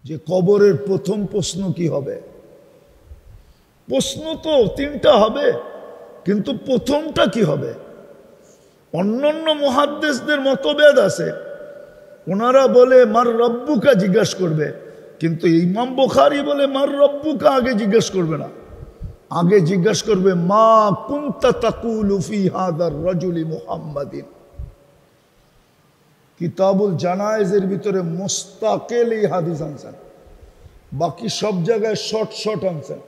যে কবরের প্রথম প্রশ্ন কি হবে। প্রশ্ন তো তিনটা হবে, কিন্তু প্রথমটা কি হবে। অন্যান্য মুহাদ্দিসদের মতভেদ আছে, ওনারা বলে মার রব্বুকা জিজ্ঞাসা করবে, কিন্তু ইমাম বুখারী বলে মার রব্বুকা আগে জিজ্ঞেস করবে না, আগে জিজ্ঞেস করবে মা কুনতা তাকুলু ফি হাদার রাজুলি মুহাম্মাদিন। কিতাবুল জানায়েজের ভিতরে মুস্তাকিল এই হাদিস আনছেন, বাকি সব জায়গায় শর্ট শর্ট আনছেন,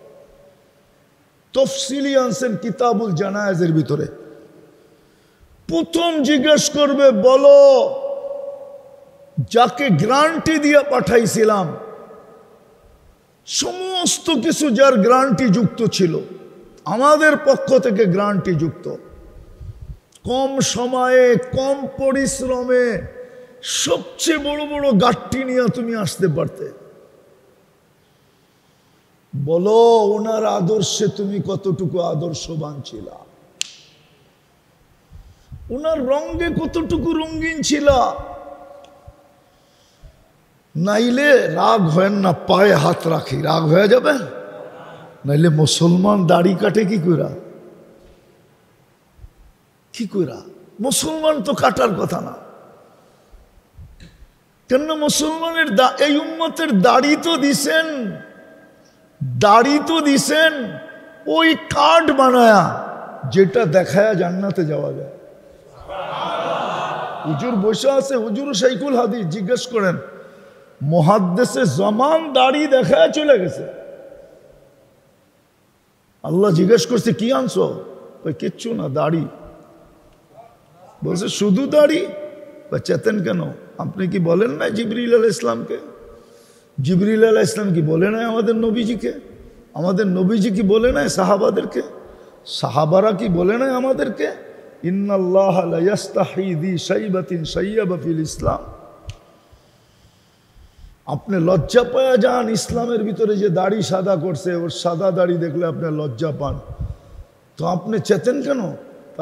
তফসিলি আনছেন কিতাবুল জানায়েজের ভিতরে। প্রথম জিজ্ঞেস করবে, বলো যাকে গ্যারান্টি দিয়ে পাঠাইছিলাম, সমস্ত কিছু যার গ্যারান্টি যুক্ত ছিল, আমাদের পক্ষ থেকে গ্যারান্টি যুক্ত, কম সময়ে কম পরিশ্রমে সবচেয়ে বড় বড় গাঠটি নিয়ে তুমি আসতে পারতে, বলো ওনার আদর্শে তুমি কতটুকু আদর্শবান ছিলা, ওনার রঙে কতটুকু রঙিন ছিলা। নাইলে রাগ হয় না, পায়ে হাত রাখি, রাগ হয়ে যাবে। নাইলে মুসলমান দাড়ি কাটে কি কইরা, কি কইরা? মুসলমান তো কাটার কথা না, কেন মুসলমানের এই উম্মতের দাড়ি তো দিছেন, দাড়ি তো দিছেন ওই কার্ড বানায়া যেটা দেখায়া জান্নাতে যাওয়া যায়। হুজুর বসে আছে, হুজুর শাইখুল হাদিস, জিজ্ঞেস করেন মুহাদ্দিসে জামান দাড়ি দেখায় চলে গেছে। আল্লাহ জিজ্ঞেস করছে কি আনছো? কিচ্ছু না, দাড়ি। বলছে শুধু দাড়ি? চেতেন কেন? আপনি কি বলেন না জিবরিল আলাইহিস সালামকে? জিবরিল আলাইহিস সালাম কি বলে নাই আমাদের নবীজিকে? আমাদের নবীজি কি বলে নাই সাহাবাদেরকে? সাহাবারা কি বলে নাই আমাদেরকে ইন্নাল্লাহা লা ইস্তাহি যি শাইবাতিন শাইয়াবা ফিল ইসলাম? আপনি লজ্জা পায়া যান, ইসলামের ভিতরে যে দাড়ি সাদা করছে, ওর সাদা দাড়ি দেখলে আপনি লজ্জা পান, তো আপনি চেতেন কেন?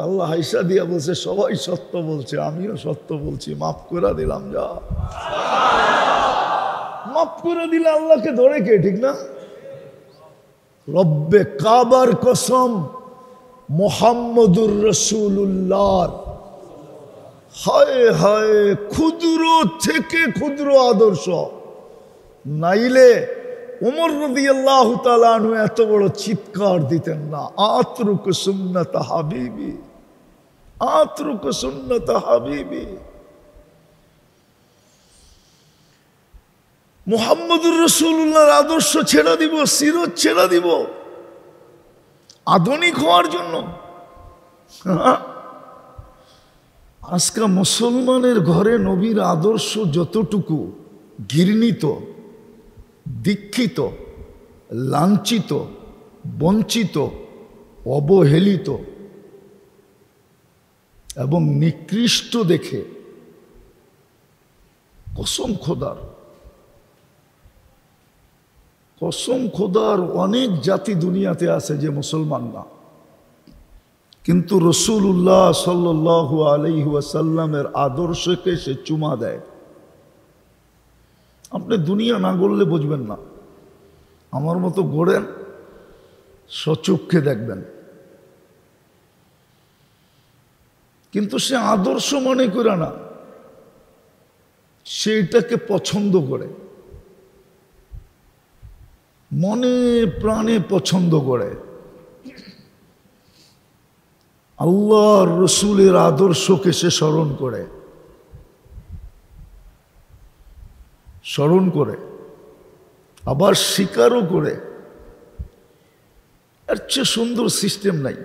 আল্লাহ হাইসা দিয়া বলছে সবাই সত্য বলছে, আমিও সত্য বলছি, মাফ করে দিলাম, যা মাফ করে দিলে আল্লাহকে ধরে কে, ঠিক না? রব্বে কাবার কসম, মুহাম্মদুর রাসূলুল্লাহ, হায় হায় ক্ষুদ্র থেকে ক্ষুদ্র আদর্শ, নাইলে ওমর রাদিয়াল্লাহু তাআলা আনহু এত বড় চিৎকার দিতেন না, আতরুক সুন্নাত হাবিবি, আতরুক সুন্নাত হাবিবি। মুহাম্মদুর রাসূলুল্লাহর আদর্শ ছেড়ে দিব, সিরত ছেড়ে দিব আধুনিক হওয়ার জন্য? আজকে মুসলমানের ঘরে নবীর আদর্শ যতটুকু ঘৃণিত, দীক্ষিত, লাঞ্ছিত, বঞ্চিত, অবহেলিত এবং নিকৃষ্ট দেখে, কসম খোদার, কসম খোদার অনেক জাতি দুনিয়াতে আছে যে মুসলমান না, কিন্তু রাসূলুল্লাহ সাল্লাল্লাহু আলাইহি ওয়াসাল্লামের আদর্শকে সে চুমা দেয়। আপনি দুনিয়া না গড়লে বুঝবেন না, আমার মতো গড়েন, সচক্ষে দেখবেন। কিন্তু সে আদর্শ মনে করে না, সে এটাকে পছন্দ করে, মনে প্রাণে পছন্দ করে। আল্লাহর রসুলের আদর্শকে সে স্মরণ করে, স্মরণ করে, আবার স্বীকারও করে। এর চেয়ে সুন্দর সিস্টেম নাই।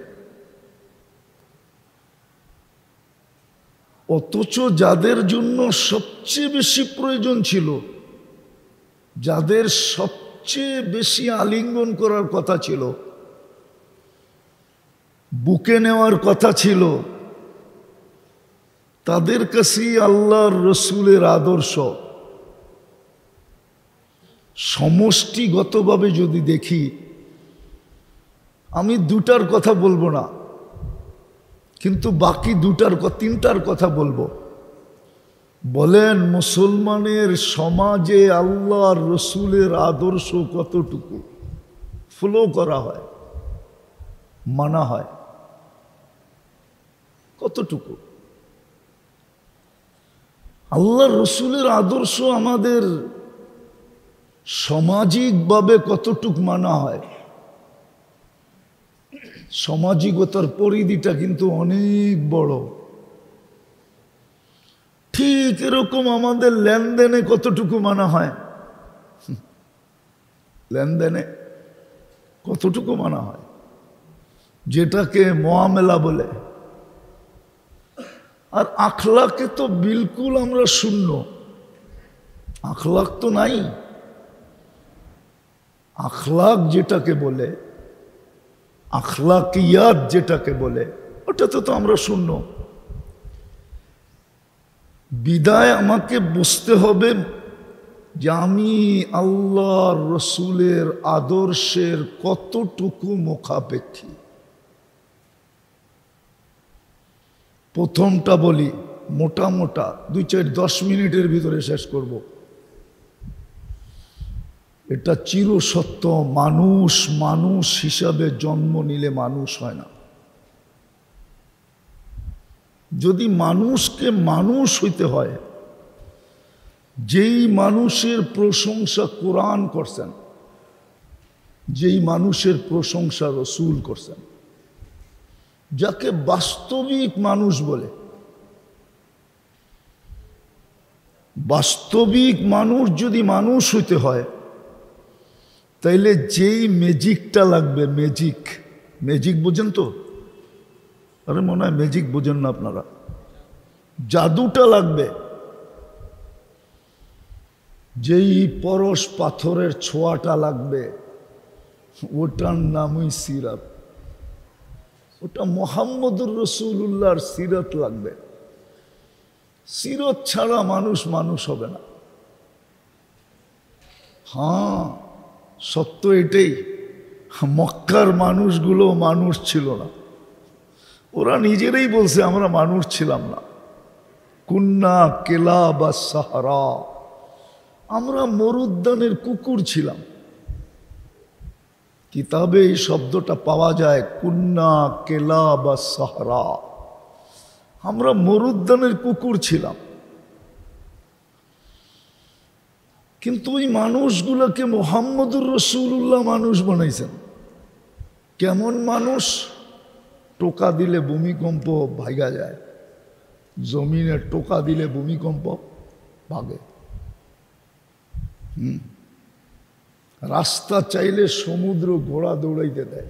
অথচ যাদের জন্য সবচেয়ে বেশি প্রয়োজন ছিল, যাদের সবচেয়ে বেশি আলিঙ্গন করার কথা ছিল, বুকে নেওয়ার কথা ছিল, তাদের কাছেই আল্লাহর রসুলের আদর্শ সমষ্টিগতভাবে যদি দেখি, আমি দুটার কথা বলবো না, কিন্তু বাকি তিনটার কথা বলবো। বলেন মুসলমানের সমাজে আল্লাহর রসুলের আদর্শ কতটুকু ফলো করা হয়, মানা হয়, কতটুকু? আল্লাহর রসুলের আদর্শ আমাদের সামাজিকভাবে কতটুকু মানা হয়? সামাজিকতার পরিধিটা কিন্তু অনেক বড়। ঠিক এরকম আমাদের লেনদেনে কতটুকু মানা হয়, লেনদেনে কতটুকু মানা হয়, যেটাকে মুআমেলা বলে। আর আখলাকে তো বিলকুল আমরা শূন্য, আখলাক তো নাই। আখলাক যেটাকে বলে, আখলাকিয়াত যেটাকে বলে, ওটাতে তো আমরা শূন্য। বিদায় আমাকে বুঝতে হবে যে আমি আল্লাহর রসুলের আদর্শের কতটুকু মুখাপেক্ষী। প্রথমটা বলি, মোটা মোটা 2-4-10 মিনিটের ভিতরে শেষ করব। এটা চিরসত্য, মানুষ মানুষ হিসাবে জন্ম নিলে মানুষ হয় না। যদি মানুষকে মানুষ হইতে হয়, যেই মানুষের প্রশংসা কোরআন করছেন, যেই মানুষের প্রশংসা রসুল করছেন, যাকে বাস্তবিক মানুষ বলে, বাস্তবিক মানুষ যদি মানুষ হইতে হয়, তাইলে যেই ম্যাজিকটা লাগবে, ম্যাজিক, ম্যাজিক বোঝেন তো? আরে মনে হয় ম্যাজিক বোঝেন না আপনারা। জাদুটা লাগবে, যেই পরশ পাথরের ছোঁয়াটা লাগবে, ওটার নামই সিরাত। ওটা মুহাম্মদুর রাসূলুল্লাহর সিরাত লাগবে। সিরাত ছাড়া মানুষ মানুষ হবে না। হ্যাঁ, সত্য এটাই, মক্কার মানুষগুলো মানুষ ছিল না। ওরা নিজেরাই বলছে আমরা মানুষ ছিলাম না। কুন্না কেলাবা সাহারা, আমরা মরুদ্যানের কুকুর ছিলাম। কিতাবে এই শব্দটা পাওয়া যায়, কুন্না কেলাবা সাহারা, আমরা মরুদ্যানের কুকুর ছিলাম। কিন্তু ওই মানুষগুলোকে মুহাম্মদুর রাসূলুল্লাহ মানুষ বানাইছেন। কেমন মানুষ? টোকা দিলে ভূমিকম্প ভাগা যায়, জমিনে টোকা দিলে ভূমিকম্প ভাগে। রাস্তা চাইলে সমুদ্র ঘোড়া দৌড়াইতে দেয়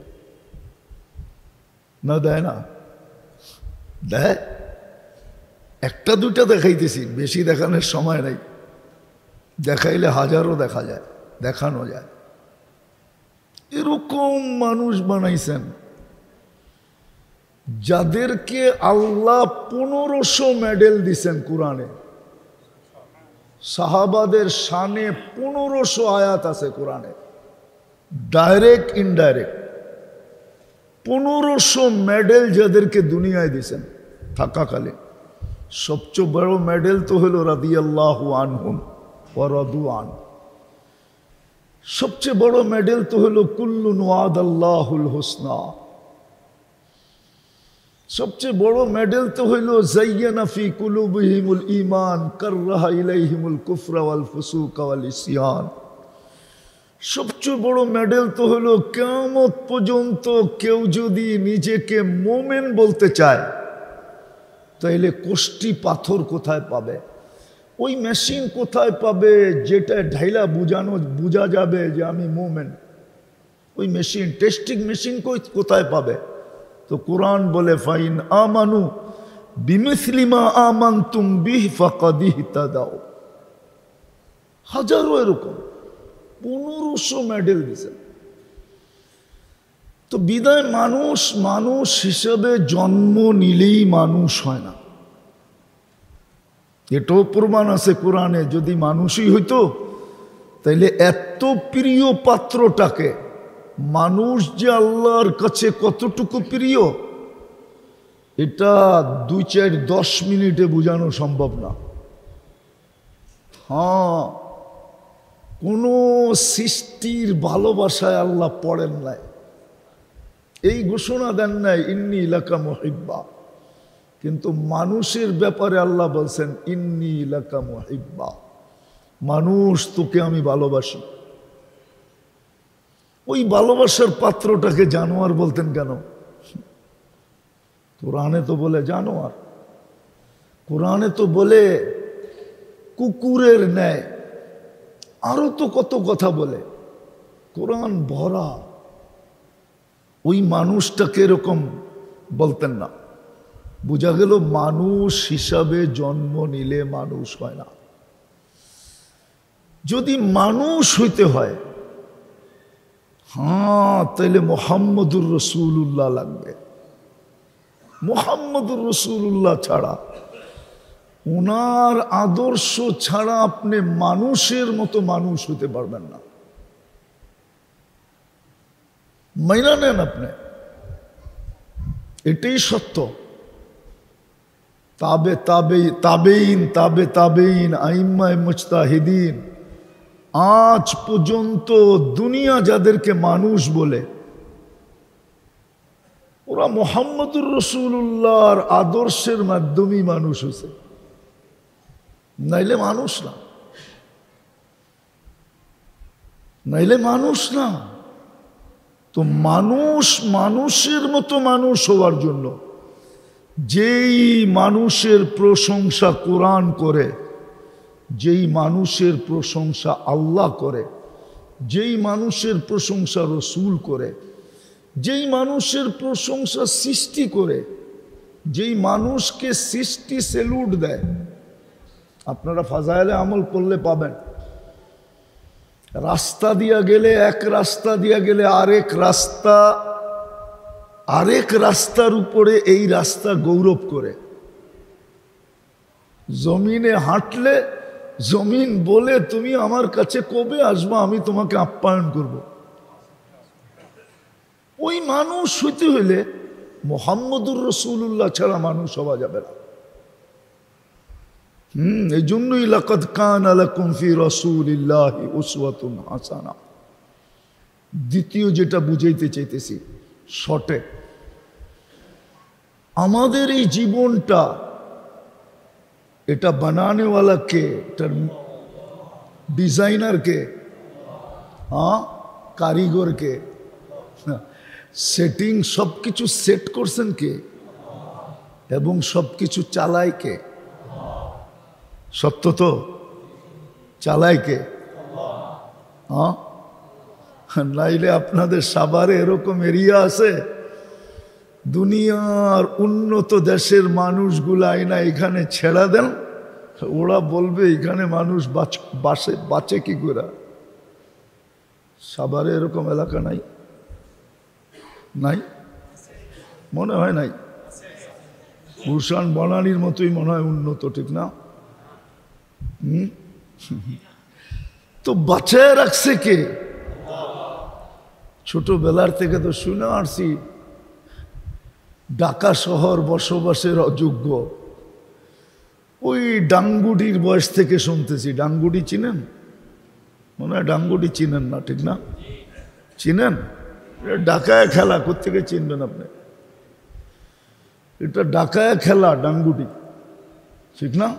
না? দেয় না? দেয়। একটা দুইটা দেখাইতেছি, বেশি দেখানোর সময় নাই। দেখাইলে হাজারও দেখা যায়, দেখানো যায়। এরকম মানুষ বানাইছেন যাদেরকে আল্লাহ 1500 মেডেল দিছেন কোরআনে। সাহাবাদের শানে 1500 আয়াত আছে কোরআনে, ডাইরেক্ট ইনডাইরেক্ট। 1500 মেডেল যাদেরকে দুনিয়ায় দিছেন থাকাকালীন। সবচেয়ে বড় মেডেল তো হলো রাদিয়াল্লাহু আনহুম ওয়া রাদু আন। সবচেয়ে বড় মেডেল তো হলো কুল্লুন ওয়াদাল্লাহুল হুসনা। সবচেয়ে বড় মেডেল তো হইল যায়্যানা ফি কুলুবিহিমুল ঈমান কাররাহা ইলাইহিমুল কুফরা ওয়াল ফুসুকা ওয়াল ইসয়ান। সবচেয়ে বড় মেডেল তো হলো কিয়ামত পর্যন্ত কেউ যদি নিজেকে মুমিন বলতে চায়, তাইলে কোষ্টি পাথর কোথায় পাবে? ওই মেশিন কোথায় পাবে যেটা ঢাইলা বুঝা যাবে যে আমি মুমিন? ওই মেশিন, টেস্টিং মেশিন কোথায় পাবে? তো কোরআন বলে ফাইন আমানু বিমিসলি মা আমানতুম বিহি ফাকাদ ইহতাদাও। হাজারো এরকম 1500 মেডেল দিয়েছেন। তো বিদায় মানুষ মানুষ হিসেবে জন্ম নিলেই মানুষ হয় না। এটাও প্রমাণ আছে কোরআনে। যদি মানুষই হইতো তাইলে এত প্রিয় পাত্রটাকে, মানুষ যে আল্লাহর কাছে কতটুকু প্রিয়, এটা 2-4-10 মিনিটে বোঝানো সম্ভব না। হ্যাঁ, কোনো সৃষ্টির ভালোবাসায় আল্লাহ পড়েন নাই, এই ঘোষণা দেন নাই ইন্নী লাকা মুহিব্বা। কিন্তু মানুষের ব্যাপারে আল্লাহ বলছেন ইন্নী লাকা মুহিব্বা, মানুষ তোকে আমি ভালোবাসি। ওই ভালোবাসার পাত্রটাকে জানোয়ার বলতেন কেন? কোরআনে তো বলে জানোয়ার, কোরআনে তো বলে কুকুরের ন্যায়, আরো তো কত কথা বলে, কোরআন ভরা। ওই মানুষটাকে এরকম বলতেন না। বোঝা গেল মানুষ হিসাবে জন্ম নিলে মানুষ হয় না। যদি মানুষ হইতে হয়, হ্যাঁ, তাইলে মুহাম্মদুর রাসূলুল্লাহ লাগবে। মুহাম্মদুর রাসূলুল্লাহ ছাড়া, ওনার আদর্শ ছাড়া আপনি মানুষের মতো মানুষ হতে পারবেন না। মাইনা নেন আপনি, এটাই সত্য। তাবে তাবে তাবেইন, তাবে তাবেইন, আইম্মায়ে মুজতাহিদিন, আজ পর্যন্ত দুনিয়া যাদেরকে মানুষ বলে, ওরা মুহাম্মদুর রাসূলুল্লাহর আদর্শের মাধ্যমেই মানুষ হয়েছে, নাইলে মানুষ না, নাইলে মানুষ না। তো মানুষ মানুষের মতো মানুষ হওয়ার জন্য যেই মানুষের প্রশংসা কোরআন করে, যেই মানুষের প্রশংসা আল্লাহ করে, যেই মানুষের প্রশংসা রসুল করে, যেই মানুষের প্রশংসা সৃষ্টি করে, যেই মানুষকে সৃষ্টি স্যালুট দেয়, আপনারা ফাজাইলে আমল করলে পাবেন। রাস্তা দিয়া গেলে, এক রাস্তা দিয়া গেলে আরেক রাস্তার উপরে এই রাস্তা গৌরব করে। জমিনে হাঁটলে জমিন বলে তুমি আমার কাছে কবে আসবা, আমি তোমাকে আপ্যায়ন করব। ওই মানুষ হইতে হইলে মুহাম্মদুর রাসূলুল্লাহ ছাড়া মানুষ হওয়া যাবে না। এই জন্যই লাকাদ কানা লাকুম ফি রাসূলিল্লাহি উসওয়াতুন হাসানা। দ্বিতীয় যেটা বুঝাইতে চাইতেছি শর্টে, আমাদের এই জীবনটা, এটা বানানেওয়ালা কে? এটার ডিজাইনার কে? হ্যাঁ, কারিগর কে? সেটিং সবকিছু সেট করছেন কে? এবং সবকিছু চালায় কে? সত্য তো, চালায় কে? হ্যাঁ, নাইলে আপনাদের সাভারে এরকম এরিয়া আছে, দুনিয়ার উন্নত দেশের মানুষগুলা আইনা এখানে ছেড়া দেন, ওরা বলবে এখানে মানুষ বাঁচে কি করে। সাভারে এরকম এলাকা নাই? নাই মনে হয় নাই। গুলশান বনানীর মতোই মনে হয় উন্নত, ঠিক না? তো বাঁচায় রাখছে কে? ছোটবেলার থেকে তো শুনে আসছি ঢাকা শহর বসবাসের অযোগ্য। ওই ডাঙ্গুডির বয়স থেকে শুনতেছি। ডাঙ্গুডি চিনেন? মনে হয় ডাঙ্গুডি চিনেন না, ঠিক না? চিনেন? ঢাকায় খেলা, কোত্থেকে চিনবেন আপনি? এটা ঢাকায় খেলা, ডাঙ্গুডি, ঠিক না?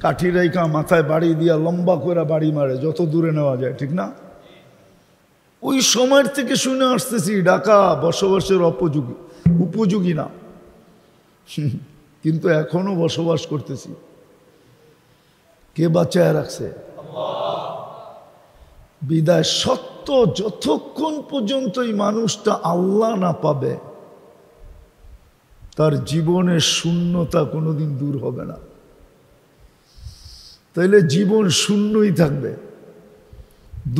কাঠি রেখা মাথায় বাড়ি দিয়া লম্বা করে বাড়ি মারে যত দূরে নেওয়া যায়, ঠিক না? ওই সময়ের থেকে শুনে আসতেছি ঢাকা বসবাসের উপযোগী না, কিন্তু এখনো বসবাস করতেছি। কে বাঁচায় রাখছে? বিদায় সত্য, যতক্ষণ পর্যন্ত এই মানুষটা আল্লাহ না পাবে, তার জীবনের শূন্যতা কোনোদিন দূর হবে না। তাইলে জীবন শূন্যই থাকবে,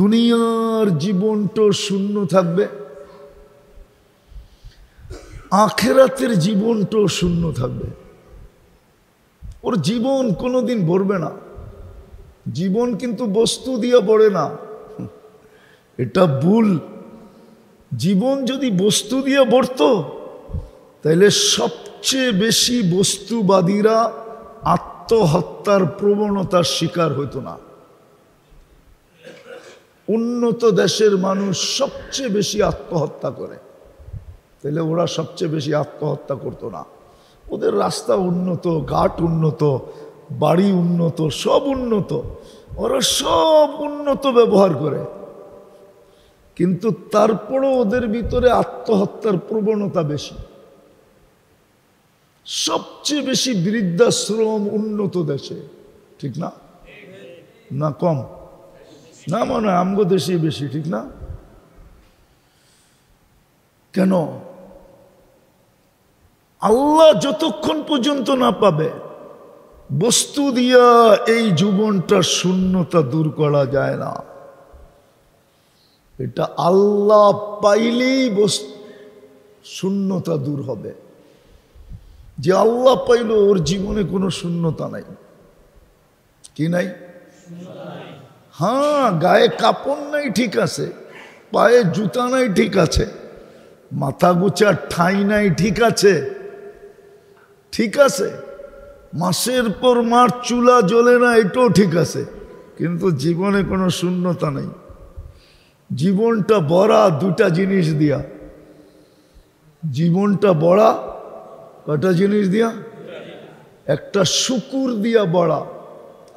দুনিয়ার জীবনটা শূন্য থাকবে, আখেরাতের জীবনটাও শূন্য থাকবে। ওর জীবন কোনোদিন ভরবে না। জীবন কিন্তু বস্তু দিয়ে ভরে না, এটা ভুল। জীবন যদি বস্তু দিয়ে ভরত, তাইলে সবচেয়ে বেশি বস্তুবাদীরা আত্মহত্যার প্রবণতার শিকার হইতো না। উন্নত দেশের মানুষ সবচেয়ে বেশি আত্মহত্যা করে, তাহলে ওরা সবচেয়ে বেশি আত্মহত্যা করতো না। ওদের রাস্তা উন্নত, ঘাট উন্নত, বাড়ি উন্নত, সব উন্নত, ওরা সব উন্নত ব্যবহার করে, কিন্তু তারপরও ওদের ভিতরে আত্মহত্যার প্রবণতা বেশি। সবচেয়ে বেশি বৃদ্ধাশ্রম উন্নত দেশে, ঠিক না? না কম? না মনে হয় আমগো দেশে বেশি, ঠিক না? কেন? আল্লাহ যতক্ষণ পর্যন্ত না পাবে, বস্তু দিয়া এই জীবনটা শূন্যতা দূর করা যায় না। এটা আল্লাহ পাইলেই শূন্যতা দূর হবে। যে আল্লাহ পাইল ওর জীবনে কোনো শূন্যতা নাই। কি নাই? হ্যাঁ, গায়ে কাপড় নাই ঠিক আছে, পায়ে জুতা নাই ঠিক আছে, মাথা গুচার ঠাঁই নাই ঠিক আছে, ঠিক আছে, মাসের পর মাস চুলা জ্বলে না এটাও ঠিক আছে, কিন্তু জীবনে কোনো শূন্যতা নেই। জীবনটা ভরা দুটা জিনিস দিয়া। জীবনটা ভরা কটা জিনিস দিয়া? একটা শুকুর দিয়া ভরা,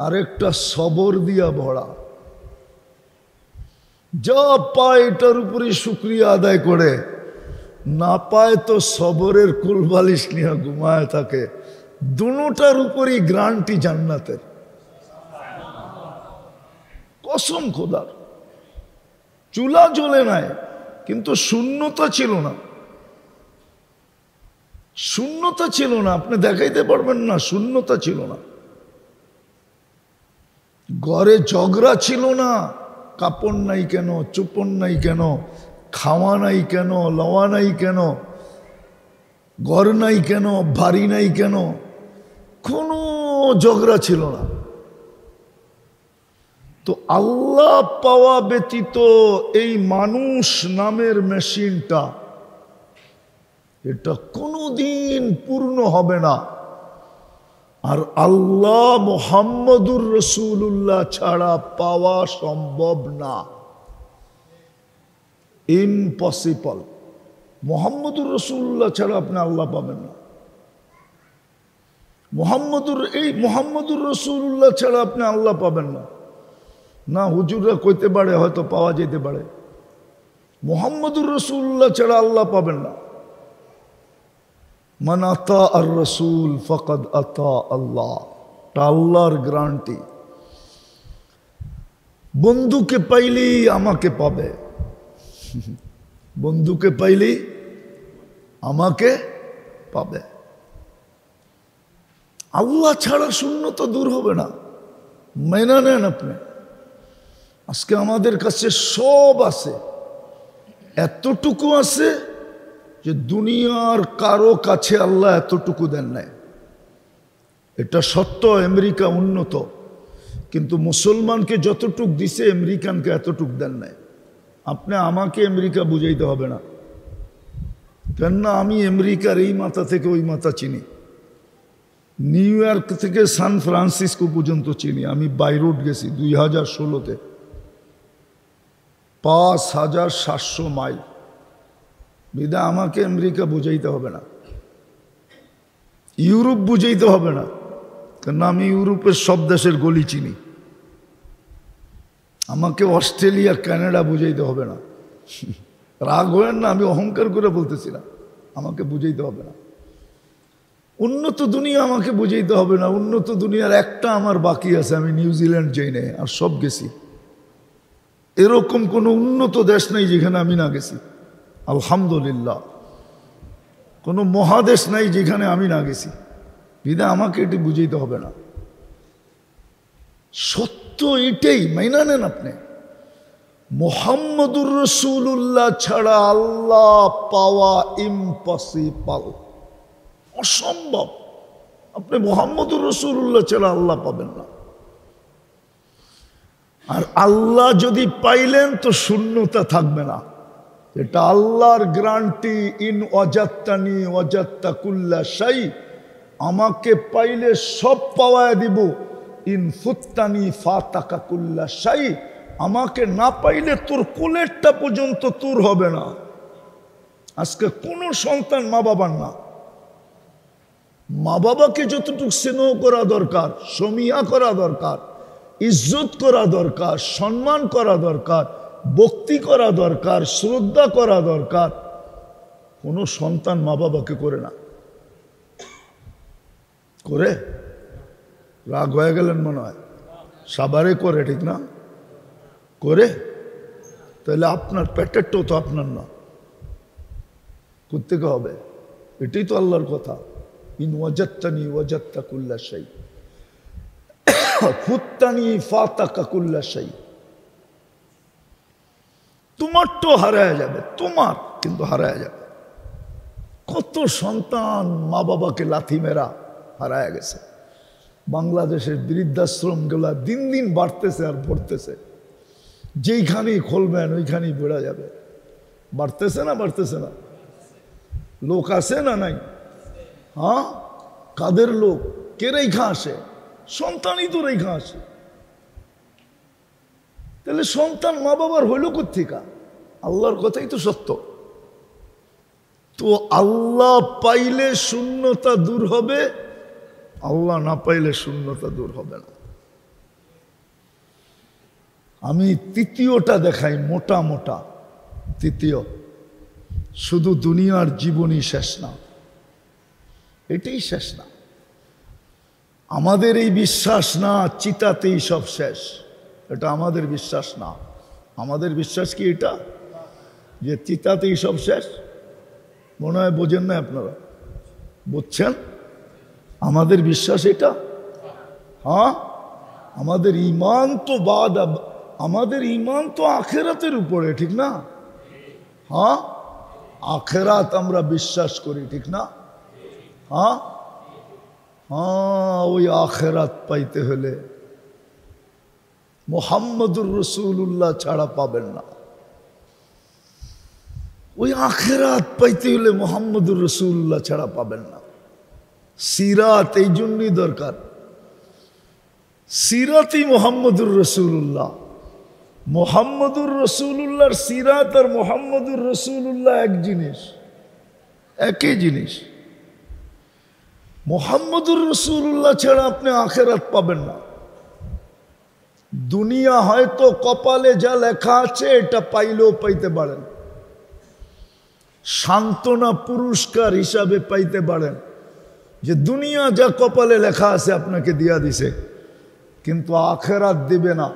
আর একটা সবর দিয়া ভরা। যা পায় এটার উপরে শুকরিয়া আদায় করে, না পায় তো সবরের কুলবালিশ নিয়ে ঘুমায় থাকে। দুটার উপরই গ্যারান্টি জান্নাতের, কসম খোদার। চুলা জ্বলে নাই, কিন্তু শূন্যতা ছিল না। শূন্যতা ছিল না, আপনি দেখাইতে পারবেন না, শূন্যতা ছিল না। ঘরে ঝগড়া ছিল না, কাপড় নাই কেন, চোপড় নাই কেন, খাওয়া নাই কেন, লওয়া নাই কেন, ঘর নাই কেন, বাড়ি নাই কেন, কোনো ঝগড়া ছিল না। তো আল্লাহ পাওয়া ব্যতীত এই মানুষ নামের মেশিনটা, এটা কোনোদিন পূর্ণ হবে না। আর আল্লাহ মুহাম্মদুর রাসূলুল্লাহ ছাড়া পাওয়া সম্ভব না, ইম্পসিবল। মুহাম্মদুর রাসূলুল্লাহ ছাড়া আপনি আল্লাহ পাবেন না। মুহাম্মদুর রাসূলুল্লাহ ছাড়া আপনি আল্লাহ পাবেন না। না হুজুররা কইতে পারে, হয়তো পাওয়া যেতে পারে। মুহাম্মদুর রাসূলুল্লাহ ছাড়া আল্লাহ পাবেন না। মান আতা আর রাসূল ফাকাদ আতা আল্লাহ, আল্লাহর গ্যারান্টি। বন্ধুকে পাইলেই আমাকে পাবে, বন্ধুকে পাইলেই আমাকে পাবে। আল্লাহ ছাড়া শূন্যতা দূর হবে না, মেনে নেন আপনি। আজকে আমাদের কাছে সব আছে, এতটুকু আছে যে দুনিয়ার কারো কাছে আল্লাহ এতটুকু দেন নাই। এটা সত্য, আমেরিকা উন্নত, কিন্তু মুসলমানকে যতটুক দিছে আমেরিকানকে এতটুক দেন নাই। আপনি আমাকে আমেরিকা বুঝাইতে হবে না, কেননা আমি আমেরিকার এই মাথা থেকে ওই মাথা চিনি, নিউ ইয়র্ক থেকে সান ফ্রান্সিসকো পর্যন্ত চিনি। আমি বাই রোড গেছি 2016-তে, 5700 মাইল। বিদা আমাকে আমেরিকা বুঝাইতে হবে না, ইউরোপ বুঝাইতে হবে না, কেননা আমি ইউরোপের সব দেশের গলি চিনি। আমাকে অস্ট্রেলিয়া, কানাডা বুঝাইতে হবে না। রাগ হয়েন না, আমি অহংকার করে বলতেছি না, আমাকে বুঝাইতে হবে না। উন্নত দুনিয়া আমাকে বুঝাইতে হবে না। উন্নত দুনিয়ার একটা আমার বাকি আছে, আমি নিউজিল্যান্ড যাই নাই, আর সব গেছি। এরকম কোনো উন্নত দেশ নাই যেখানে আমি না গেছি, আলহামদুলিল্লাহ। কোনো মহাদেশ নাই যেখানে আমি না গেছি, বিদা আমাকে এটি বুঝাইতে হবে না। সত্য এটাই, মাইনা নেন আপনি। মুহাম্মদুর রাসূলুল্লাহ ছাড়া আল্লাহ পাওয়া ইম্পসিবল, অসম্ভব। আপনি মুহাম্মদুর রাসূলুল্লাহ ছাড়া আল্লাহ পাবেন না। আর আল্লাহ যদি পাইলেন তো শূন্যতা থাকবে না। এটা আল্লাহর গ্যারান্টি। ইন ওয়াজাত্তানি ওয়াজাত্তা কুল্লা শাই, আমাকে পাইলে সব পাওয়ায় দিব, ইন ফুত্তানি ফাতাকা কুল্লা শাই, আমাকে না পাইলে তোর কোলেরটা পর্যন্ত তোর হবে না। আজকে কোনো সন্তান মা বাবার না। মা বাবাকে যতটুকু স্নেহ করা দরকার, সমীহা করা দরকার, ইজ্জত করা দরকার, সম্মান করা দরকার, ভক্তি করা দরকার, শ্রদ্ধা করা দরকার, কোনো সন্তান মা বাবাকে করে না। করে? রাগ হয়ে গেলেন মনে হয়। সবারই করে, ঠিক না? করে? তাহলে আপনার পেটেরটাও তো আপনার না, কোত্থেকে হবে? এটাই তো আল্লাহর কথা, ইন ওয়াজাত্তানি ওয়াজাত্তা কুল্লা শাই, ফুত্তানি ফাতাকা কুল্লা শাই। তোমার তো হারায় যাবে, তোমার কিন্তু হারায় যাবে। কত সন্তান মা বাবাকে লাথি মেরা হারায় গেছে। বাংলাদেশের বৃদ্ধাশ্রম গুলা দিন দিন বাড়তেছে আর পড়তেছে। যেইখানেই খুলবেন ওইখানেই বেড়া যাবে। বাড়তেছে না? বাড়তেছে না? লোক আছে না নাই? হ্যাঁ, কাদের লোক? কে রেখা আসে? সন্তানই তো রেখা আসে। তাহলে সন্তান মা বাবার হইল কোথেকা? আল্লাহর কথাই তো সত্য। তো আল্লাহ পাইলে শূন্যতা দূর হবে, আল্লাহ না পাইলে শূন্যতা দূর হবে না। আমি তৃতীয়টা দেখাই, মোটা মোটা তৃতীয়। শুধু দুনিয়ার জীবনই শেষ না, এটাই শেষ না। আমাদের এই বিশ্বাস না চিতাতেই সব শেষ, এটা আমাদের বিশ্বাস না। আমাদের বিশ্বাস কি এটা যে চিতাতেই সব শেষ? মনে হয় বোঝেন না আপনারা। বুঝছেন? আমাদের বিশ্বাস এটা। হ্যাঁ, আমাদের ঈমান তো আমাদের ঈমান তো আখিরাতের উপরে, ঠিক না? হ্যাঁ, আখিরাত আমরা বিশ্বাস করি, ঠিক না? হ্যাঁ হ্যাঁ, ওই আখিরাত পাইতে হলে মুহাম্মদুর রাসূলুল্লাহ ছাড়া পাবেন না। ওই আখিরাত পাইতে হলে মুহাম্মদুর রাসূলুল্লাহ ছাড়া পাবেন না। সিরাত এই জন্যই দরকার। সিরাতই মুহাম্মদুর রাসূলুল্লাহ। মুহাম্মদুর রাসূলুল্লাহর সিরাত আর মুহাম্মদুর রাসূলুল্লাহ এক জিনিস, একই জিনিস। মুহাম্মদুর রাসূলুল্লাহ ছাড়া আপনি আখিরাত পাবেন না। দুনিয়া হয়তো কপালে যা লেখা আছে এটা পাইলেও পাইতে পারেন, সান্ত্বনা পুরস্কার হিসাবে পাইতে পারেন যে দুনিয়া যা কপালে লেখা আছে আপনাকে দিয়া দিছে, কিন্তু আখিরাত দিবে না,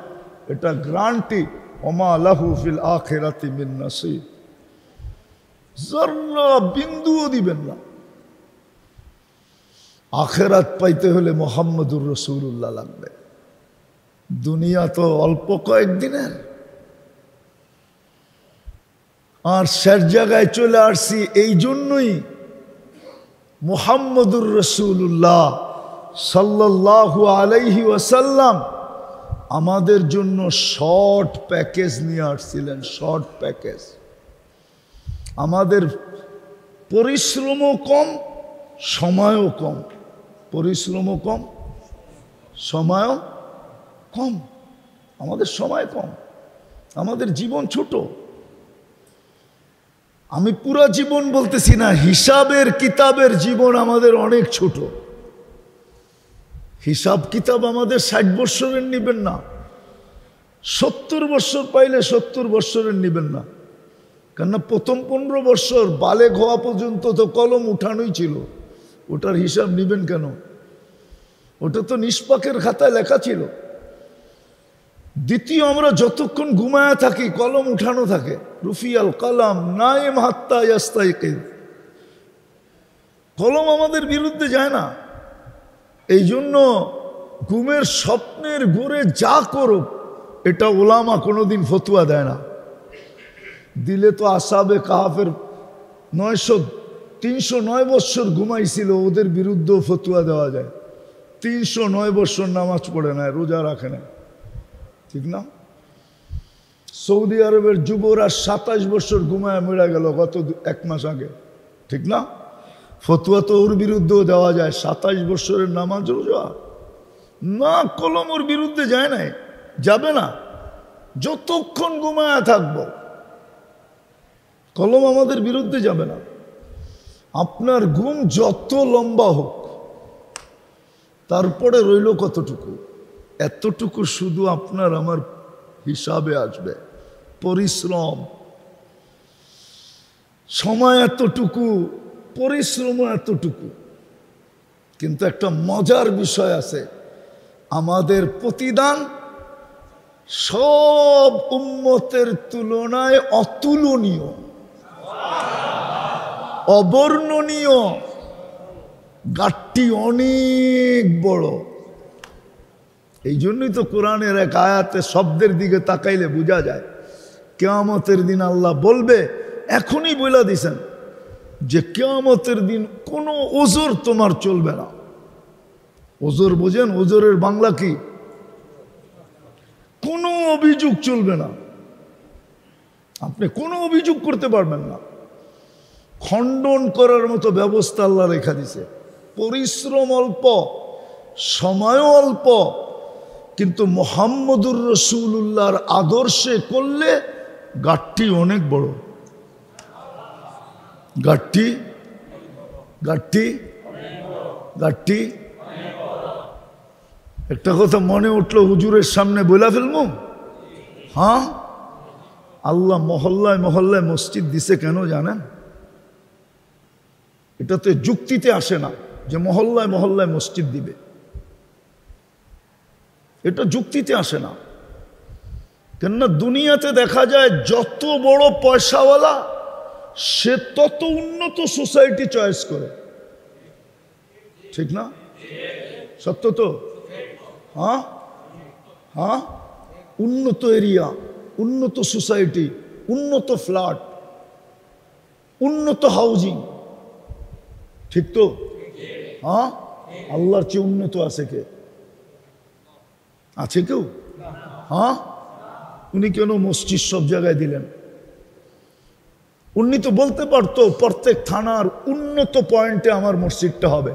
এটা গ্যারান্টি। ওমা লাহু ফিল আখিরাতি মিন নসিব, যারা বিন্দুও দিবেন না। আখিরাত পাইতে হলে মুহাম্মদুর রাসূলুল্লাহ লাগবে। দুনিয়া তো অল্প কয়েকদিনের, আর শেষ জায়গায় চলে আসছি। এই জন্যই মুহাম্মদুর রাসূলুল্লাহ সাল্লাল্লাহু আলাইহি ওয়াসাল্লাম আমাদের জন্য শর্ট প্যাকেজ নিয়ে আসছিলেন। Short package. আমাদের পরিশ্রমও কম, সময়ও কম। পরিশ্রমও কম, সময়ও কম। আমাদের সময় কম, আমাদের জীবন ছোট। আমি পুরা জীবন বলতেছি না, হিসাবের কিতাবের জীবন আমাদের অনেক ছোট। হিসাব কিতাব আমাদের 60 বৎসরের নিবেন না, 70 বৎসর পাইলে 70 বৎসরের নিবেন না। কেননা প্রথম 15 বৎসর বালেগ হওয়া পর্যন্ত তো কলম উঠানোই ছিল, ওটার হিসাব নিবেন কেন? ওটা তো নিষ্পাকের খাতায় লেখা ছিল। দ্বিতীয়, আমরা যতক্ষণ ঘুমায়া থাকি কলম উঠানো থাকে, রুফিয়াল কালাম নাইম হাত্তা ইয়াস্তাইকিদ। কলম আমাদের বিরুদ্ধে যায় না। এই জন্য ঘুমের স্বপ্নের ঘুরে যা করো, এটা ওলামা কোনোদিন ফতুয়া দেয় না। দিলে তো আসহাবে কাহাফের 309 বৎসর ঘুমাইছিল, ওদের বিরুদ্ধেও ফতুয়া দেওয়া যায়। 309 বৎসর নামাজ পড়ে না, রোজা রাখে না, ঠিক না? সৌদি আরবের যুবরা 27 বৎসর ঘুমায় মেরা গেল গত 1 মাস আগে, ঠিক না? ফতুয়া তো ওর বিরুদ্ধেও দেওয়া যায়, 27 বছরের নামাজ রোজা না, কলম ওর বিরুদ্ধে যায় নাই, যাবে না যতক্ষণ ঘুমায়া থাকবো, কলম আমাদের বিরুদ্ধে যাবে না। আপনার ঘুম যত লম্বা হোক, তারপরে রইল কতটুকু? এতটুকু শুধু আপনার আমার হিসাবে আসবে। পরিশ্রম, সময় এতটুকু, পরিশ্রম এতটুকু। কিন্তু একটা মজার বিষয় আছে, আমাদের প্রতিদান সব উম্মতের তুলনায় অতুলনীয়, অবর্ণনীয়, গাঠটি অনেক বড়। এই জন্যই তো কোরআনের এক আয়াতে শব্দের দিকে তাকাইলে বোঝা যায় কিয়ামতের দিন আল্লাহ বলবে, এখনই বলে দিছেন যে কিয়ামতের দিন কোনো ওজর তোমার চলবে না। ওজর বোঝেন? ওজরের বাংলা কি? কোনো অভিযোগ চলবে না, আপনি কোনো অভিযোগ করতে পারবেন না। খণ্ডন করার মতো ব্যবস্থা আল্লাহ রেখা দিছে। পরিশ্রম অল্প, সময়ও অল্প, কিন্তু মুহাম্মদুর রাসূলুল্লাহর আদর্শে করলে গাঠটি অনেক বড়। গাঠটি গাঠটি গাঠটি একটা কথা মনে উঠলো, হুজুরের সামনে বলে ফেলবো। হ্যাঁ, আল্লাহ মহল্লায় মহল্লায় মসজিদ দিছে কেন জানেন? এটা তো যুক্তিতে আসে না যে মহল্লায় মহল্লায় মসজিদ দিবে, এটা যুক্তিতে আসে না। কেননা দুনিয়াতে দেখা যায় যত বড় পয়সাওয়ালা সে তত উন্নত সোসাইটি চয়েস করে, ঠিক না? সত্য তো? হ্যাঁ হ্যাঁ, উন্নত এরিয়া, উন্নত সোসাইটি, উন্নত ফ্ল্যাট, উন্নত হাউজিং, ঠিক তো? হ্যাঁ, আল্লাহর চেয়ে উন্নত আছে কে? আছে কেউ? হ্যাঁ, উনি কেন মসজিদ সব জায়গায় দিলেন? উনি তো বলতে পারতো প্রত্যেক থানার উন্নত পয়েন্টে আমার মসজিদটা হবে,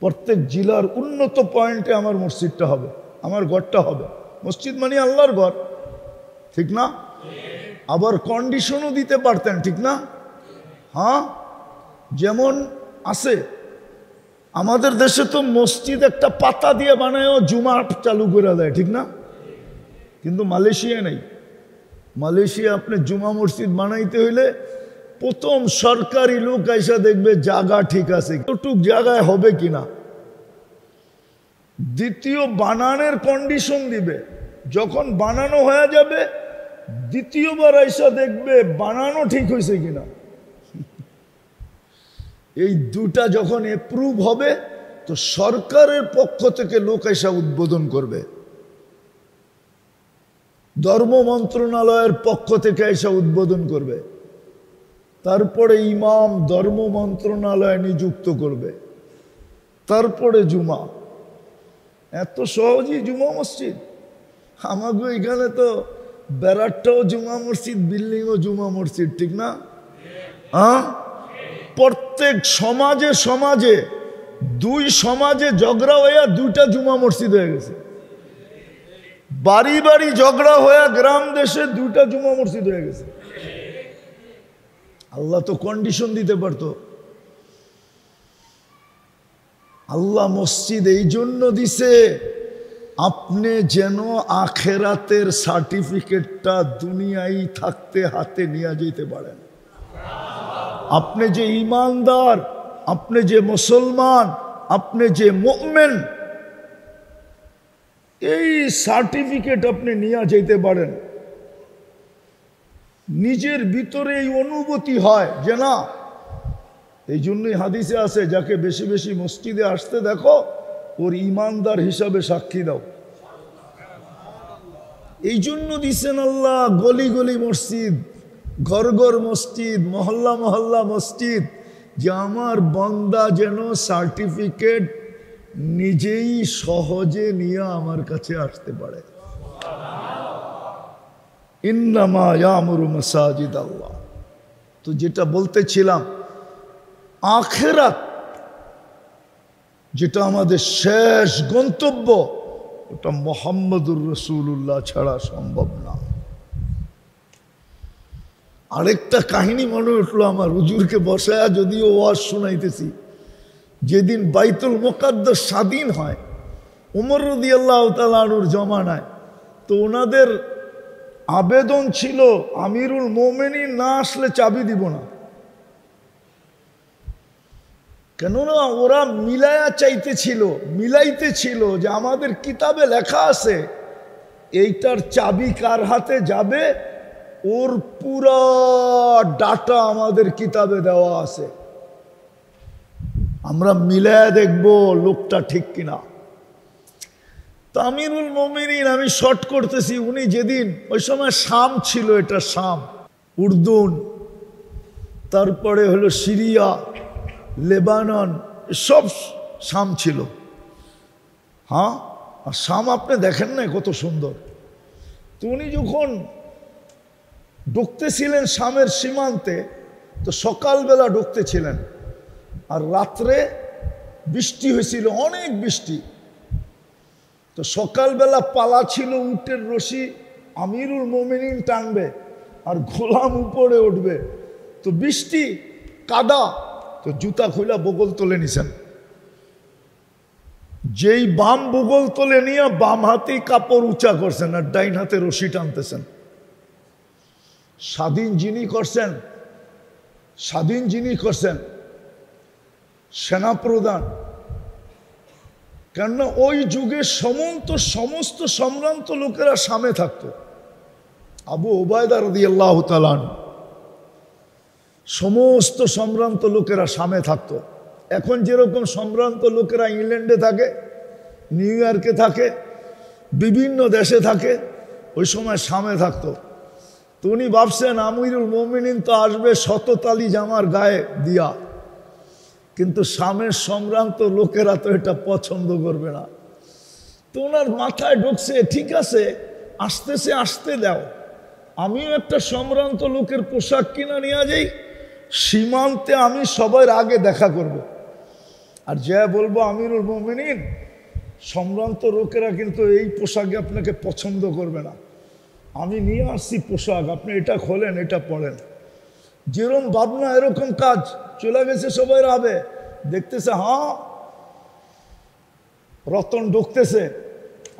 প্রত্যেক জেলার উন্নত পয়েন্টে আমার মসজিদটা হবে, আমার ঘরটা হবে। মসজিদ মানে আল্লাহর ঘর, ঠিক না? আবার কন্ডিশনও দিতে পারতেন, ঠিক না? হ্যাঁ, যেমন আছে আমাদের দেশে তো মসজিদ একটা পাতা দিয়ে বানায় জুমা চালু করে দেয়, ঠিক না? কিন্তু মালয়েশিয়া নেই। মালয়েশিয়া আপনি জুমা মসজিদ বানাইতে হইলে প্রথম সরকারি লোক আইসা দেখবে জায়গা ঠিক আছে, কতটুক জায়গায় হবে কিনা। দ্বিতীয় বানানোর কন্ডিশন দিবে, যখন বানানো হয়ে যাবে দ্বিতীয়বার আইসা দেখবে বানানো ঠিক হয়েছে কিনা। এই দুটা যখন অ্যাপ্রুভ হবে তো সরকারের পক্ষ থেকে লোক আইসা উদ্বোধন করবে, ধর্ম মন্ত্রণালয়ের পক্ষ থেকে আইসা উদ্বোধন করবে, তারপরে ইমাম ধর্ম মন্ত্রণালয় নিযুক্ত করবে, তারপরে জুমা। এত সহজেই জুমা মসজিদ? আমাকে এখানে তো ব্যারাকটাও জুমা মসজিদ, বিল্ডিংও জুমা মসজিদ, ঠিক না? হ্যাঁ, প্রত্যেক সমাজে সমাজে দুই সমাজে ঝগড়া হইয়া দুইটা জুমা মসজিদ হয়ে গেছে, বাড়ি বাড়ি ঝগড়া হইয়া গ্রাম দেশে দুইটা জুমা মসজিদ হয়ে গেছে। আল্লাহ তো কন্ডিশন দিতে পারতো। আল্লাহ মসজিদ এই জন্য দিছে আপনি যেন আখেরাতের সার্টিফিকেটটা দুনিয়ায় থাকতে হাতে নিয়ে যেতে পারেন। আপনি যে ঈমানদার, আপনি যে মুসলমান, আপনি যে মুমিন, এই সার্টিফিকেট আপনি নিয়ে যেতে পারেন। নিজের ভিতরে এই অনুভূতি হয় যে না, এই জন্যই হাদিসে আছে যাকে বেশি বেশি মসজিদে আসতে দেখো ওর ঈমানদার হিসাবে সাক্ষী দাও। এই জন্য দিছেন আল্লাহ গলি গলি মসজিদ, ঘর ঘর মসজিদ, মহল্লা মহল্লা মসজিদ, যে আমার বান্দা যেন সার্টিফিকেট নিজেই সহজে নিয়ে আমার কাছে আসতে পারে। ইন্নামা ইয়ামুরু মাসাজিদ আল্লাহ। তো যেটা বলতেছিলাম, আখিরাত যেটা আমাদের শেষ গন্তব্য, ওটা মুহাম্মদুর রাসূলুল্লাহ ছাড়া সম্ভব না। আরেকটা কাহিনী মনে উঠলো আমার, হুজুরকে বসায়া যদিও ওয়াজ শোনাইতেছি, যেদিন বাইতুল মুকাদ্দাস স্বাধীন হয় ওমর রাদিয়াল্লাহু তাআলা আনহুর জমানায়, তো ওনাদের আবেদন ছিল আমিরুল মোমেনিন না আসলে চাবি দিব না। কেননা ওরা মিলাইতেছিল যে আমাদের কিতাবে লেখা আছে এইটার চাবি কার হাতে যাবে, ওর পুরা ডাটা আমাদের কিতাবে দেওয়া আছে, আমরা মিলায়া দেখব লোকটা ঠিক কিনা। তো আমিরুল মোমিনিন, আমি শর্ট করতেছি, উনি যেদিন, ওই সময় শাম ছিল, এটা শাম, উর্দুন, তারপরে হলো সিরিয়া, লেবানন, সব শাম ছিল। হ্যাঁ, আর শাম আপনি দেখেন না কত সুন্দর। তো উনি যখন ঢুকতেছিলেন শামের সীমান্তে, তো সকালবেলা ঢুকতেছিলেন, আর রাত্রে বৃষ্টি হয়েছিল, অনেক বৃষ্টি। তো সকালবেলা পালা ছিল উটের রশি, আমিরুল মোমিনিন টানবে আর গোলাম উপরে উঠবে, তো বৃষ্টি কাদা, তো জুতা খুলা বগল তোলে নিছেন, যেই বাম বগল তোলে নিয়ে বাম হাতেই কাপড় উঁচা করছেন আর ডাইন হাতে রশি টানতেছেন। স্বাধীন যিনি করছেন সেনাপ্রধান, কেননা ওই যুগে সমস্ত সম্ভ্রান্ত লোকেরা শামে থাকতো। আবু উবায়দা রাদিয়াল্লাহু তাআলা আনহু, সমস্ত সম্ভ্রান্ত লোকেরা শামে থাকতো। এখন যেরকম সম্ভ্রান্ত লোকেরা ইংল্যান্ডে থাকে, নিউ ইয়র্কে থাকে, বিভিন্ন দেশে থাকে, ওই সময় শামে থাকতো। তো উনি ভাবছেন আমিরুল মোমিনিন তো আসবে শততালি জামার গায়ে দিয়া, কিন্তু শামের সম্ভ্রান্ত লোকেরা তো এটা পছন্দ করবে না। তো ওনার মাথায় ঢুকছে, ঠিক আছে আসতে দাও, আমিও একটা সম্ভ্রান্ত লোকের পোশাক কিনা নিয়ে যাই, সীমান্তে আমি সবার আগে দেখা করব, আর যা বলবো আমিরুল মোমিনিন, সম্ভ্রান্ত লোকেরা কিন্তু এই পোশাকে আপনাকে পছন্দ করবে না, আমি নিয়ে আসছি পোশাক, আপনি এটা খোলেন, এটা পরেন। যেরকম ভাবনা এরকম কাজ, চলে গেছে সবাই রাবে, দেখতেছে হ্যাঁ রতন ঢুকতেছে,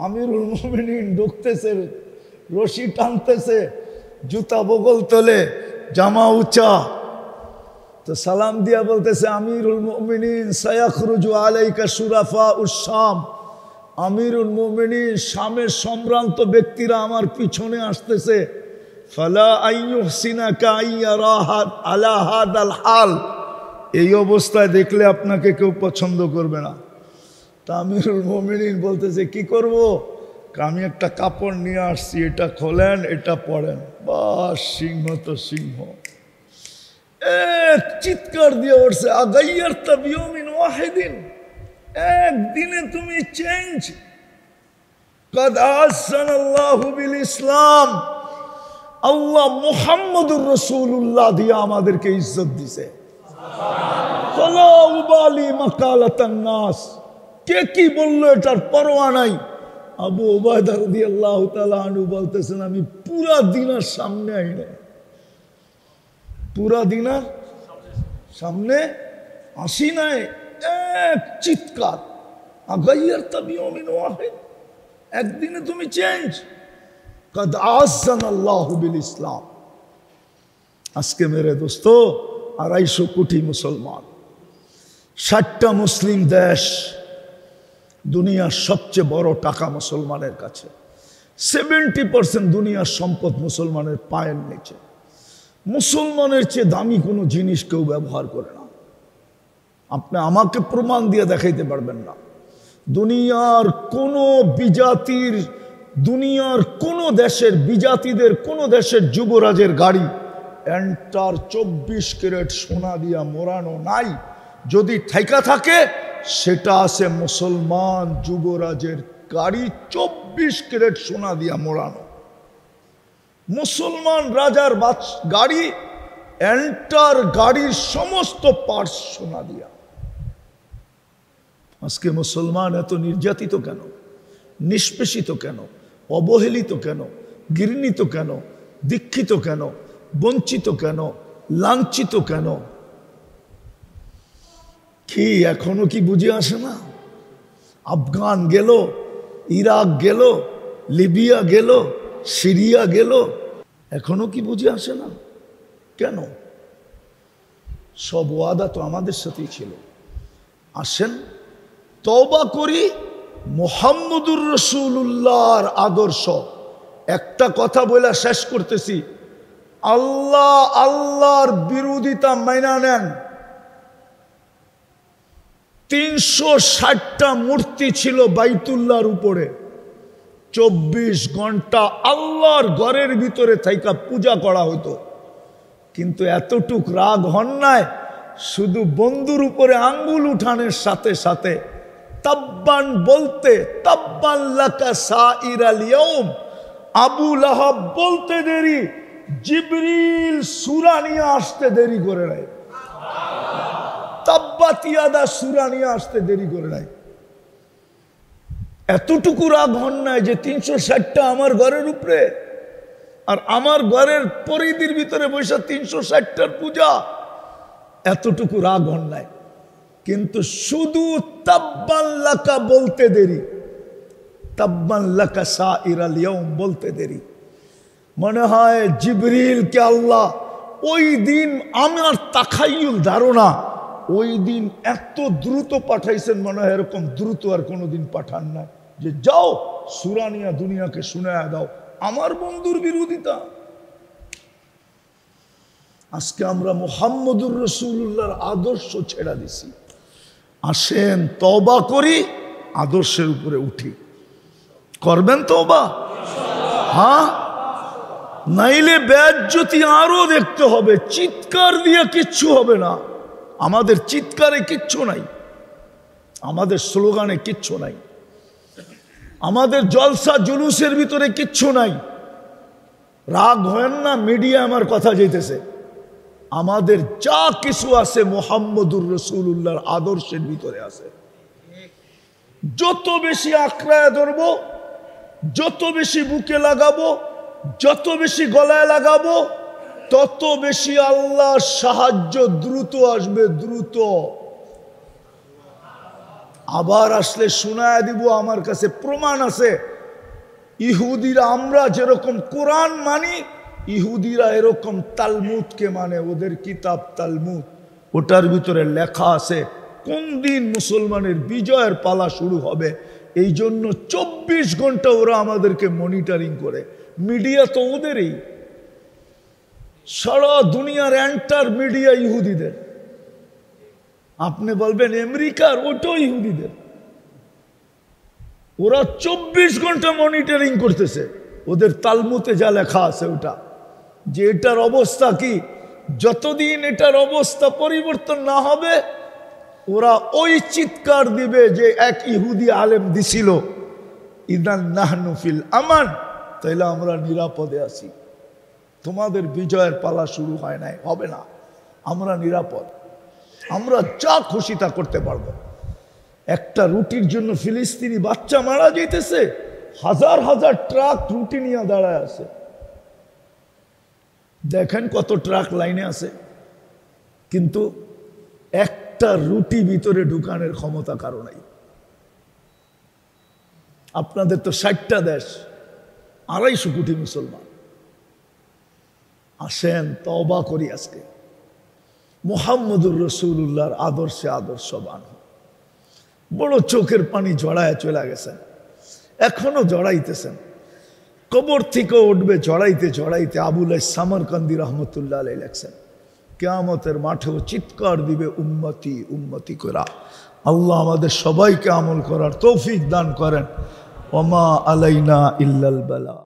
আমিরুল মোমিনিন ঢুকতেছে, রশি টানতেছে, জুতা বগল তোলে, জামা উঁচা, তো সালাম দিয়া বলতেছে আমিরুল মোমিনিন সায়াখরুজু আলাইকা শুরাফা উশ-শাম, আমিরুল মোমিনিন শামের সম্ভ্রান্ত ব্যক্তিরা আমার পিছনে আসতেছে, ফালা আইয়ুহসিনাকা আইয়ারাহাদ আলা হাদাল হাল, এই অবস্থায় দেখলে আপনাকে কেউ পছন্দ করবে না। তা আমিরুল মোমিনিন বলতেছে কি করব, আমি একটা কাপড় নিয়ে আসছি, এটা খোলেন, এটা পরেন। বাস, সিংহ তো সিংহ, এক চিৎকার দিয়ে উঠছে, আগাইয়ারতা বিয়মিন ওয়াহিদিন, একদিনে তুমি চেঞ্জ, কাদ আহসানাল্লাহু বিল ইসলাম, আল্লাহ মুহাম্মদুর রাসূলুল্লাহ দিয়ে আমাদেরকে ইজ্জত দিছে। ফালা উবালি মাকালাতান নাস, কে কি বললো এটার পরোয়া নাই। আবু উবায়দা রাদিয়াল্লাহু তাআলা আনহু বলতেছেন আমি পুরা দিনার সামনে আইনে, পুরা দিনার সামনে আসি নাই, এক চিৎকার, আগাইয়ারতা বিয়মিন ওয়াহিদ, একদিনে তুমি চেঞ্জ, কাদ আহসানাল্লাহু বিল ইসলাম। আজকে মেরে দোস্ত 250 কোটি মুসলমান, 60টা মুসলিম দেশ, দুনিয়ার সবচেয়ে বড় টাকা মুসলমানের কাছে, 70% দুনিয়ার সম্পদ মুসলমানের পায়ের নিচে। মুসলমানের চেয়ে দামি কোনো জিনিস কেউ ব্যবহার করে না, আপনি আমাকে প্রমাণ দিয়ে দেখাইতে পারবেন না। দুনিয়ার কোনো বিজাতির, দুনিয়ার কোনো দেশের বিজাতিদের কোনো দেশের যুবরাজের গাড়ি এন্টার 24 ক্যারেট সোনা দিয়া মোড়ানো নাই, যদি ঠেকা থাকে সেটা আছে মুসলমান যুবরাজের গাড়ি 24 ক্যারেট সোনা দিয়া মোড়ানো। মুসলমান রাজার গাড়ি এন্টার গাড়ির সমস্ত পার্টস সোনা দিয়া। আজকে মুসলমান এত নির্যাতিত কেন, নিষ্পেষিত কেন, অবহেলিত কেন, ঘৃণিত কেন, দীক্ষিত কেন, বঞ্চিত কেন, লাঞ্ছিত কেন? কি এখনো কি বুঝে আসে না? আফগান গেল, ইরাক গেল, লিবিয়া গেল, সিরিয়া গেল, এখনো কি বুঝে আসে না? কেন? সব ওয়াদা তো আমাদের সাথেই ছিল। আসেন তওবা করি, মুহাম্মদুর রাসূলুল্লাহর আদর্শ। একটা কথা বলে শেষ করতেছি, আল্লাহর বিরোধিতা মাইনা নেন। 360টা মূর্তি ছিল বাইতুল্লাহর উপরে, 24 ঘন্টা আল্লাহর ঘরের ভিতরে থাইকা পূজা করা হতো। কিন্তু এতটুক রাগ হন নাই, শুধু বন্ধুর উপরে আঙ্গুল উঠানের সাথে সাথে তাব্বান বলতে, তাব্বান লাকা সাইরাল ইয়াউম, আবু লাহাব বলতে দেরি, জিবরিল সূরা নিয়ে আসতে দেরি করে নাই। তাব্বাত ইয়াদা সূরা নিয়ে আসতে দেরি করে নাই। এতটুকু রাগ হন নাই যে 360টা আমার ঘরের উপরে, আর আমার ঘরের পরিধির ভিতরে বসে 360টার পূজা, এতটুকু রাগ হন নাই। কিন্তু শুধু তাব্বান লাকা বলতে দেরি, তাব্বান লাকা সাইরাল ইয়াউম বলতে দেরি। মনে হয় জিবরিলকে আল্লাহ ওই দিন, আমার তাখাইয়ুল ধারণা, ওই দিন এত দ্রুত পাঠাইছেন, মনে হয় এরকম দ্রুত আর কোনোদিন পাঠান না, যে যাও সূরা নিয়া দুনিয়াকে শুনায়া দাও আমার বন্ধুর বিরোধিতা। আজকে আমরা মুহাম্মদুর রাসূলুল্লাহর আদর্শ ছেড়ে দিছি। আসেন তওবা করি, আদর্শের উপরে উঠি। করবেন তওবা? হ্যাঁ, নাইলে বেজ্জতি আরো দেখতে হবে। চিৎকার দিয়ে কিচ্ছু হবে না। আমাদের চিৎকারে কিচ্ছু নাই, আমাদের স্লোগানে কিচ্ছু নাই, আমাদের জলসা জুলুসের ভিতরে কিচ্ছু নাই। রাগ হয় না, মিডিয়া আমার কথা যাইতেছে। আমাদের যা কিছু আছে মুহাম্মদুর রাসূলুল্লাহর আদর্শের ভিতরে আছে। যত বেশি আঁকড়ায় ধরবো, যত বেশি বুকে লাগাবো, যত বেশি গলায় লাগাবো, তত বেশি আল্লাহর সাহায্য দ্রুত আসবে, দ্রুত। আবার আসলে শোনায় দিব, আমার কাছে প্রমাণ আছে। ইহুদিরা, আমরা যেরকম কোরআন মানি, ইহুদিরা এরকম তালমুদকে মানে। ওদের কিতাব তালমুদ, ওটার ভিতরে লেখা আছে কোন দিন মুসলমানের বিজয়ের পালা শুরু হবে। এই জন্য 24 ঘন্টা ওরা আমাদেরকে মনিটরিং করে। মিডিয়া তো ওদেরই, সারা দুনিয়ার এন্টার মিডিয়া ইহুদিদের। আপনি বলবেন আমেরিকার, ওটাও ইহুদিদের। ওরা 24 ঘন্টা মনিটরিং করতেছে। ওদের তালমুতে যা লেখা আছে ওটা, যে এটার অবস্থা কি, যতদিন এটার অবস্থা পরিবর্তন না হবে ওরা ওই চিৎকার দিবে যে এক ইহুদি আলেম দিছিল, ইদান নাহনু ফিল আমান, তাইলে আমরা নিরাপদে আছি। তোমাদের বিজয়ের পালা শুরু হয় নাই, হবে না, আমরা নিরাপদ, আমরা যা খুশি তা করতে পারবো। একটা রুটির জন্য ফিলিস্তিনি বাচ্চা মারা যাইতেছে, হাজার হাজার ট্রাক রুটি নিয়ে দাঁড়ায় আছে। দেখেন কত ট্রাক লাইনে আছে, কিন্তু একটা রুটি ভিতরে ঢুকানোর ক্ষমতা কারো নাই। আপনাদের তো 60টা দেশ, 250 কোটি মুসলমান। আসেন তওবা করি আজকে, মুহাম্মদুর রাসূলুল্লাহর আদর্শে আদর্শবান। বড় চোখের পানি জড়ায় চলে গেছেন, এখনো জড়াইতেছেন। কবর থেকে উঠবে জড়াইতে জড়াইতে। আবুল সামরকান্দি রহমতুল্লাহ আলাইহি লেখছেন, কিয়ামতের মাঠেও চিৎকার দিবে উম্মতি উম্মতি করা। আল্লাহ আমাদের সবাইকে আমল করার তৌফিক দান করেন। ওমা আলাইনা ইল্লাল বালা।